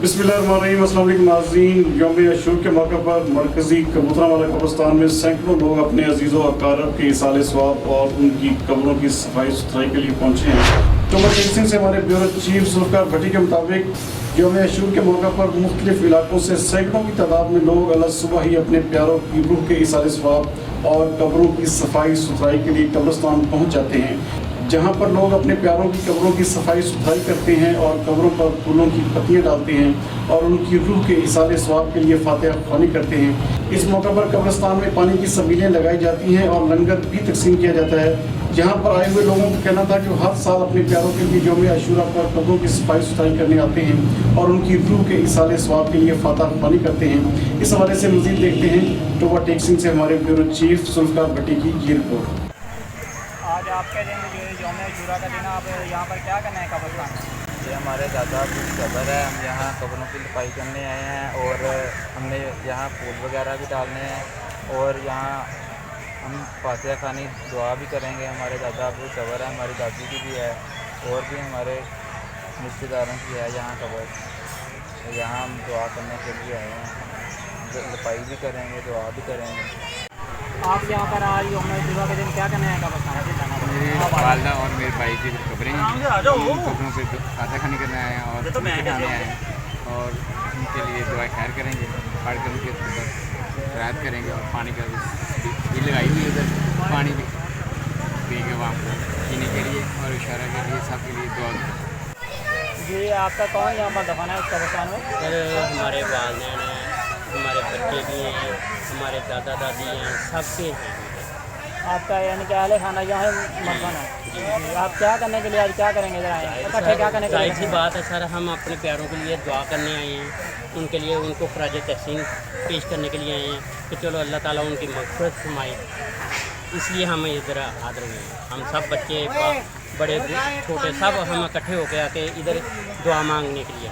बिस्मिल्लाहिर्रहमानिर्रहीम। अस्सलाम वालेकुम नाज़रीन, यौम आशूर के मौके पर मरकज़ी कबूतरा वाला कब्रिस्तान में सैकड़ों लोग अपने अजीज़ों अक़ारब के इसाले सवाब और उनकी कब्रों की सफाई सुथराई के लिए पहुँचे हैं। तो सिंह से हमारे ब्यूरो चीफ जुल्फ़िकार भट्टी के मुताबिक यौम आशूर के मौके पर मुख्तलिफ इलाकों से सैकड़ों की तादाद में लोग अल सुबह ही अपने प्यारों की रूह के इसाले सवाब और कब्रों की सफाई सुथराई के लिए कब्रिस्तान पहुँच जाते हैं, जहाँ पर लोग अपने प्यारों की कब्रों की सफाई सुथराई करते हैं और कब्रों पर फूलों की पत्तियाँ डालते हैं और उनकी रूह के इसाले सवाब के लिए फातिहा ख़्वानी करते हैं। इस मौके पर कब्रिस्तान में पानी की सबीलें लगाई जाती हैं और लंगर भी तकसीम किया जाता है। यहाँ पर आए हुए लोगों का कहना था कि वो हर साल अपने प्यारों के लिए यौम आशूरा पर कब्रों की सफाई सुथराई करने आते हैं और उनकी रूह के इसाले सवाब के लिए फातिहा ख़्वानी करते हैं। इस हवाले से मज़ीद देखते हैं टोबा टेक्सिंग से हमारे ब्यूरो चीफ जुल्फ़िकार भट्टी की ये रिपोर्ट। आज आपके दिन जो यौम आशूरा का दिन, आप यहाँ पर क्या करना है कब्रिस्तान में? ये हमारे दादा की कब्र है, हम यहाँ कब्रों की लिपाई करने आए हैं और हमने यहाँ फूल वगैरह भी डालने हैं और यहाँ हम फातिहा ख़्वानी दुआ भी करेंगे। हमारे दादा की कब्र है, हमारी दादी की भी है और भी हमारे रिश्तेदारों की है यहाँ कब्र। यहाँ हम दुआ करने के लिए आए हैं, लिपाई भी करेंगे, दुआ भी करेंगे। आप यहाँ पर आज यौम आशूरा के दिन क्या करना है कब्रिस्तान में? मेरी वालदा और मेरे भाई की कब्रें हैं, उन कब्रों पर फातिहा ख़्वानी करने आए हैं और खाने आए हैं और उनके लिए दुआ खैर करेंगे, पढ़ कर उनके रायत करेंगे और पानी का भी लगाई हुई है उधर, पानी भी पिएंगे वहाँ पर पीने के लिए और इशारा के लिए, सब के लिए दुआ। जी, आपका कौन यहाँ पर दफन है इस कब्रिस्तान में? सर हमारे वालिदैन हैं, हमारे बच्चे भी हैं, हमारे दादा दादी हैं, सबके हैं। आपका यानी कि अहले खाना यहाँ मरफन है। जी, आप क्या करने के लिए आज क्या करेंगे जरा इकट्ठे क्या करने के लिए? जाहिर सी बात है सर, हम अपने प्यारों के लिए दुआ करने आए हैं, उनके लिए उनको खराज तहसीन पेश करने के लिए आए हैं कि चलो अल्लाह ताला उनकी मग़फ़िरत फरमाए, इसलिए हम इधर हाज़िर हुए हैं। हम सब बच्चे बड़े छोटे सब हम इकट्ठे होकर आके इधर दुआ मांगने के लिए।